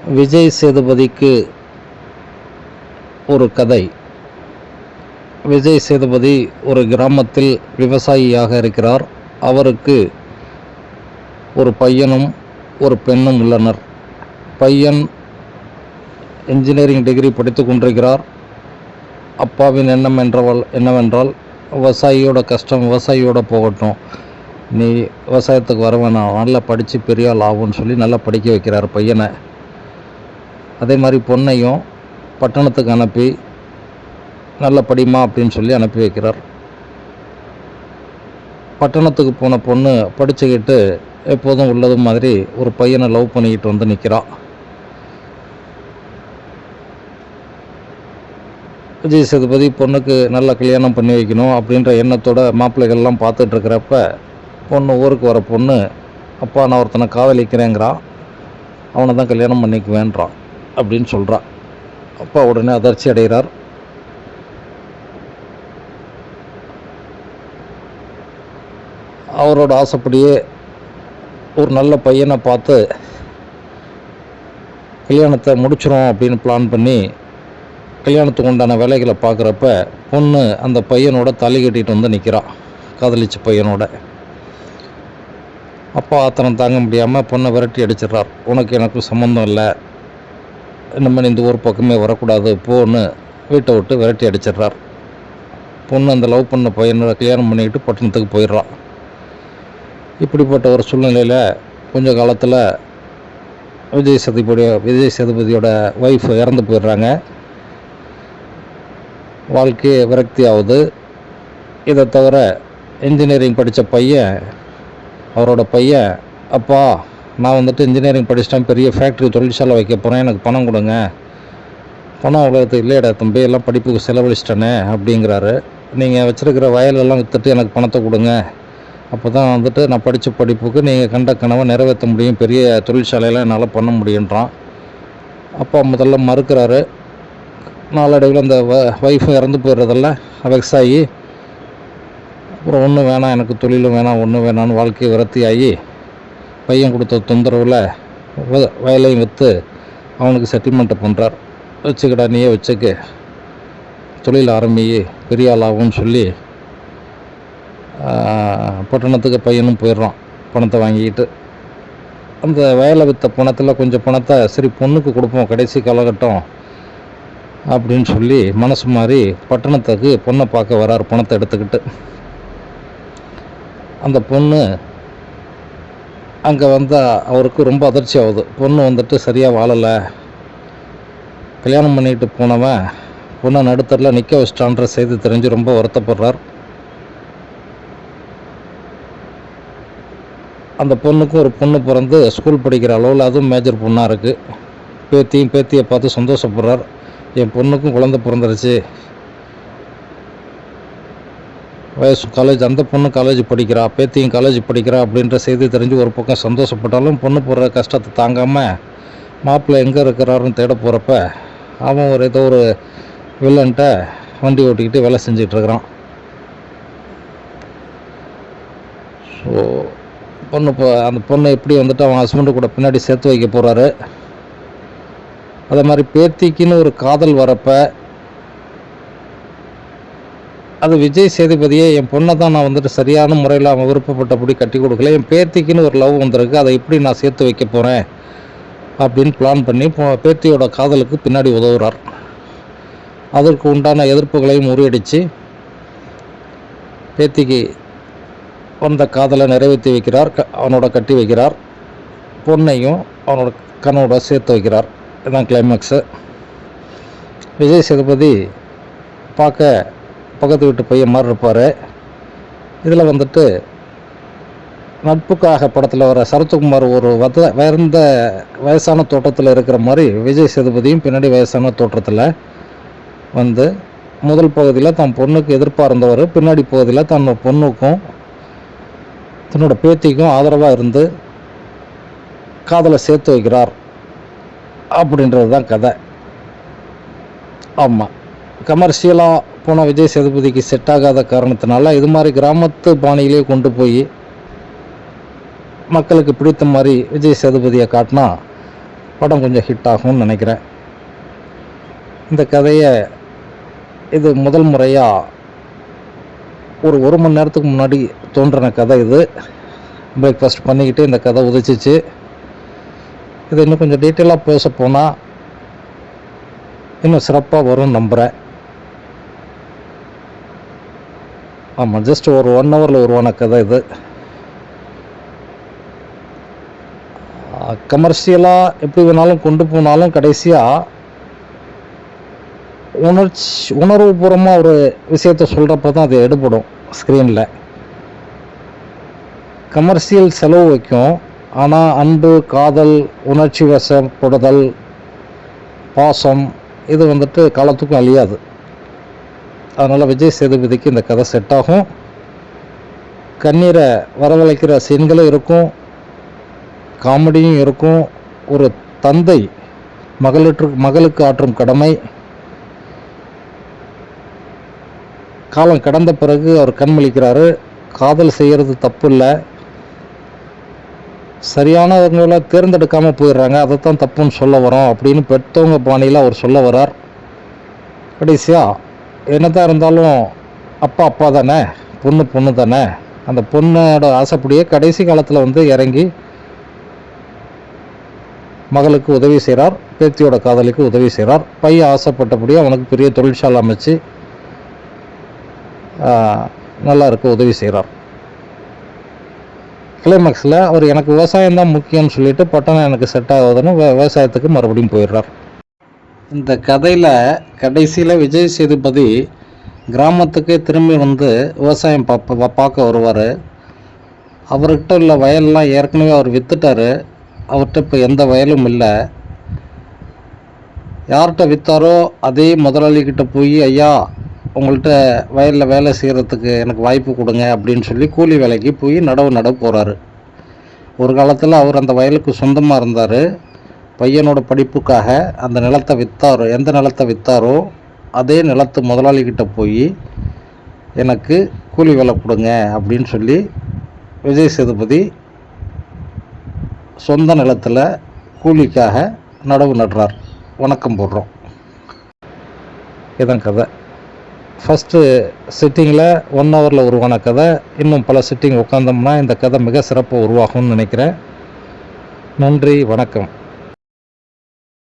விஜய் சேதுபதிக்கு ஒரு கதை. விஜய் சேதுபதி ஒரு கிராமத்தில் விவசாயியாக இருக்கிறார். அவருக்கு ஒரு பையனும் ஒரு பெண்ணும் உள்ளனர். பையன் இன்ஜினியரிங் டிகிரி படித்து கொண்டிருக்கிறார். அப்பாவின் எண்ணம் என்னவென்றால் விவசாயியோட கஷ்டம் விவசாயியோட போகட்டும், நீ விவசாயத்துக்கு வர வேணாம், நல்லா படித்து பெரிய ஆள் ஆகும்னு சொல்லி நல்லா படிக்க வைக்கிறார் பையனை. அதே மாதிரி பொண்ணையும் பட்டணத்துக்கு அனுப்பி நல்ல படிமா அப்படின்னு சொல்லி அனுப்பி வைக்கிறார். பட்டணத்துக்கு போன பொண்ணு படிச்சுக்கிட்டு எப்போதும் உள்ளது மாதிரி ஒரு பையனை லவ் பண்ணிக்கிட்டு வந்து நிற்கிறான். விஜய் சேதுபதி பொண்ணுக்கு நல்லா கல்யாணம் பண்ணி வைக்கணும் அப்படின்ற எண்ணத்தோட மாப்பிள்ளைகள்லாம் பார்த்துட்டு இருக்கிறப்ப பொண்ணு ஊருக்கு வர பொண்ணு, அப்பா நான் ஒருத்தனை காதலிக்கிறேங்கிறான், அவனை தான் கல்யாணம் பண்ணிக்க வேண்டான் அப்படின்னு சொல்கிறான். அப்பா உடனே அதிர்ச்சி அடைகிறார். அவரோட ஆசைப்படியே ஒரு நல்ல பையனை பார்த்து கல்யாணத்தை முடிச்சிடும் அப்படின்னு பிளான் பண்ணி கல்யாணத்துக்கு உண்டான வேலைகளை பார்க்குறப்ப பொண்ணு அந்த பையனோட தலை கட்டிகிட்டு வந்து நிற்கிறான், காதலிச்ச பையனோட. அப்பா ஆத்திரம் தாங்க முடியாமல் பொண்ணை விரட்டி அடிச்சிடுறார். உனக்கு எனக்கும் சம்மந்தம் இல்லை, இனிமேல் இந்த ஊர் பக்கமே வரக்கூடாது போன்னு வீட்டை விட்டு விரட்டி அடிச்சிடுறார். பொண்ணு அந்த லவ் பண்ண பையனோட கல்யாணம் பண்ணிக்கிட்டு பட்டணத்துக்கு போயிடுறான். இப்படிப்பட்ட ஒரு சூழ்நிலையில் கொஞ்ச காலத்தில் விஜய் சேதுபதியோட ஒய்ஃப் இறந்து போயிடுறாங்க. வாழ்க்கையே விரக்தி ஆகுது. இதை தவிர இன்ஜினியரிங் படித்த பையன், அவரோட பையன், அப்பா நான் இன்ஜினியரிங் படிச்சிட்டேன், பெரிய ஃபேக்ட்ரி தொழிற்சாலை வைக்க போகிறேன், எனக்கு பணம் கொடுங்க. பணம் உலகத்துக்கு இல்லையடா தம்பி, எல்லாம் படிப்புக்கு செலவழிச்சிட்டேனே அப்படிங்கிறாரு. நீங்கள் வச்சுருக்கிற வயலெல்லாம் விற்றுட்டு எனக்கு பணத்தை கொடுங்க, அப்போ தான் நான் படித்த படிப்புக்கு நீங்கள் கண்ட கனவை நிறைவேற்ற முடியும், பெரிய தொழிற்சாலையெல்லாம் என்னால் பண்ண முடியுன்றான். அப்பா முதல்ல மறுக்கிறாரு. நாளடைவில் அந்த ஒய்ஃபும் இறந்து போயிடுறதெல்லாம் விவசாயி அப்புறம் ஒன்றும் வேணாம், எனக்கு தொழிலும் வேணாம், ஒன்றும் வேணான்னு வாழ்க்கையை விரத்தி ஆகி பையன் கொடுத்த தொந்தரவில் வயலையும் விற்று அவனுக்கு செட்டில்மெண்ட்டை பண்ணுறார். வச்சுக்கடா நீயே வச்சுக்கு, தொழில் ஆரம்பி பெரிய ஆளாகும்னு சொல்லி பட்டணத்துக்கு பையனும் போயிடுறான் பணத்தை வாங்கிக்கிட்டு. அந்த வயலை விற்ற பணத்தில் கொஞ்சம் பணத்தை சரி பொண்ணுக்கு கொடுப்போம் கடைசி காலகட்டம் அப்படின்னு சொல்லி மனசு மாதிரி பட்டணத்துக்கு பொண்ணை பார்க்க வரார் பணத்தை எடுத்துக்கிட்டு. அந்த பொண்ணு அங்கே வந்தால் அவருக்கு ரொம்ப அதிர்ச்சி ஆகுது. பொண்ணு சரியாக வாழலை, கல்யாணம் பண்ணிக்கிட்டு போனவன் பொண்ணை நடுத்தரில் நிற்க வச்சிட்டான்ற செய்தி தெரிஞ்சு ரொம்ப வருத்தப்படுறார். அந்த பொண்ணுக்கும் ஒரு பொண்ணு பிறந்து ஸ்கூல் படிக்கிற அளவில் அதுவும் மேஜர் பொண்ணாக இருக்குது. பேத்தியை பார்த்து சந்தோஷப்படுறார். என் பொண்ணுக்கும் குழந்தை பிறந்துருச்சு, வயசு காலேஜ், அந்த பொண்ணு காலேஜ் படிக்கிறா, பேத்தியும் காலேஜ் படிக்கிறா அப்படின்ற செய்தி தெரிஞ்சு ஒரு பக்கம் சந்தோஷப்பட்டாலும் பொண்ணு போடுற கஷ்டத்தை தாங்காமல் மாப்பிள்ளை எங்கே இருக்கிறாருன்னு தேட போகிறப்ப அவன் ஏதோ ஒரு வில்லன்ட்ட வண்டி ஓட்டிக்கிட்டு வேலை செஞ்சிட்ருக்கிறான். ஸோ அந்த பொண்ணை எப்படி அவன் ஹஸ்பண்டு கூட பின்னாடி சேர்த்து வைக்க போகிறாரு. அதே மாதிரி பேத்திக்குன்னு ஒரு காதல் வரப்ப அது விஜய் சேதுபதியே என் பொண்ணை தான் நான் சரியான முறையில் அவன் விருப்பப்பட்டபடி கட்டி கொடுக்கல, என் பேத்திக்குன்னு ஒரு லவ் வந்திருக்கு, அதை எப்படி நான் சேர்த்து வைக்க போகிறேன் அப்படின்னு பிளான் பண்ணி பேத்தியோட காதலுக்கு பின்னாடி உதவுறார். அதற்கு உண்டான எதிர்ப்புகளையும் முறியடித்து பேத்திக்கு வந்த காதலை நிறைவேற்றி வைக்கிறார், அவனோட கட்டி வைக்கிறார். பொண்ணையும் அவனோட கனவோட சேர்த்து வைக்கிறார். இதுதான் கிளைமேக்ஸு. விஜய் சேதுபதி பார்க்க பக்கத்து வீட்டு பையன் மாதிரி இருப்பார். இதில் நட்புக்காக படத்தில் வர சரத்குமார் ஒரு வயர்ந்த வயசான தோற்றத்தில் இருக்கிற மாதிரி விஜய் சேதுபதியும் பின்னாடி வயசான தோற்றத்தில் முதல் பகுதியில் தன் பொண்ணுக்கு எதிர்ப்பாக இருந்தவர், பின்னாடி பகுதியில் தன் பொண்ணுக்கும் தன்னோட பேத்திக்கும் ஆதரவாக இருந்து காதலை சேர்த்து வைக்கிறார் அப்படின்றது தான் கதை. ஆமாம், கமர்ஷியலாக போன விஜய் சேதுபதிக்கு செட் ஆகாத காரணத்தினால இது மாதிரி கிராமத்து பாணியிலே கொண்டு போய் மக்களுக்கு பிடித்த மாதிரி விஜய் சேதுபதியை காட்டினா படம் கொஞ்சம் ஹிட் ஆகும்னு நினைக்கிறேன். இந்த கதையை இது முதல் முறையாக ஒரு மணி நேரத்துக்கு முன்னாடி தோன்றின கதை. இது பிரேக்ஃபாஸ்ட் பண்ணிக்கிட்டு இந்த கதை உதிச்சிச்சு. இது இன்னும் கொஞ்சம் டீட்டெயிலாக பேச போனால் இன்னும் சிறப்பாக வரும்னு நம்புகிறேன். ஆமாம், ஜஸ்ட் ஒரு 1 ஹவரில் உருவான கதை இது. கமர்ஷியலாக எப்படி வேணாலும் கொண்டு போனாலும் கடைசியாக உணர்வுபூர்வமாக ஒரு விஷயத்தை சொல்கிறப்ப தான் அது எடுபடும் ஸ்க்ரீனில். கமர்ஷியல் செலவு வைக்கும், ஆனால் அன்பு, காதல், உணர்ச்சி வசப்படுதல், பாசம் இது காலத்துக்கும் அழியாது. அதனால் விஜய் சேதுபதிக்கு இந்த கதை செட் ஆகும். கண்ணீரை வரவழைக்கிற சீன்களும் இருக்கும், காமெடியும் இருக்கும். ஒரு தந்தை மகளுக்கு ஆற்றும் கடமை, காலம் கடந்த பிறகு அவர் கண்மொழிக்கிறாரு. காதல் செய்கிறது தப்பு இல்லை, சரியானவங்களை தேர்ந்தெடுக்காமல் போயிடுறாங்க, அதைத்தான் தப்புன்னு சொல்ல வரோம் அப்படின்னு பெற்றவங்க பாணியில் அவர் சொல்ல வரார். கடைசியாக என்னதான் இருந்தாலும் அப்பா தானே, பொண்ணு தானே, அந்த பொண்ணோட ஆசைப்படியே கடைசி காலத்தில் இறங்கி மகளுக்கு உதவி செய்கிறார், பேத்தியோட காதலுக்கு உதவி செய்கிறார். பையன் ஆசைப்பட்டபடியே அவனுக்கு பெரிய தொழிற்சாலை அமைச்சு நல்லா இருக்க உதவி செய்கிறார். கிளைமேக்ஸில் அவர் எனக்கு விவசாயம் தான் முக்கியம்னு சொல்லிட்டு பட்டணம் எனக்கு செட் ஆகுதுன்னு விவசாயத்துக்கு மறுபடியும் போயிடுறார். இந்த கதையில் கடைசியில் விஜய் சேதுபதி கிராமத்துக்கே திரும்பி விவசாயம் பார்க்க வருவார். அவர்கிட்ட உள்ள வயல்லாம் ஏற்கனவே அவர் விற்றுட்டார். அவர்கிட்ட இப்போ எந்த வயலும் இல்லை. யார்கிட்ட விற்றாரோ அதே முதலாளிகிட்ட போய், ஐயா உங்கள்கிட்ட வயலில் வேலை செய்கிறதுக்கு எனக்கு வாய்ப்பு கொடுங்க அப்படின்னு சொல்லி கூலி வேலைக்கு போய் நடவு போகிறாரு. ஒரு காலத்தில் அவர் அந்த வயலுக்கு சொந்தமாக இருந்தார். பையனோட படிப்புக்காக அந்த நிலத்தை விற்றாரோ, எந்த நிலத்தை விற்றாரோ அதே நிலத்து முதலாளிகிட்ட போய் எனக்கு கூலி வேலை கொடுங்க அப்படின்னு சொல்லி விஜய் சேதுபதி சொந்த நிலத்தில் கூலிக்காக நடவு நடுறார். வணக்கம் போடுறோம். இதான் கதை. ஃபஸ்ட்டு சிட்டிங்கில் 1 ஹவரில் உருவான கதை. இன்னும் பல சிட்டிங் உட்காந்தோம்னா இந்த கதை மிக சிறப்பாக உருவாகும்னு நினைக்கிறேன். நன்றி, வணக்கம்.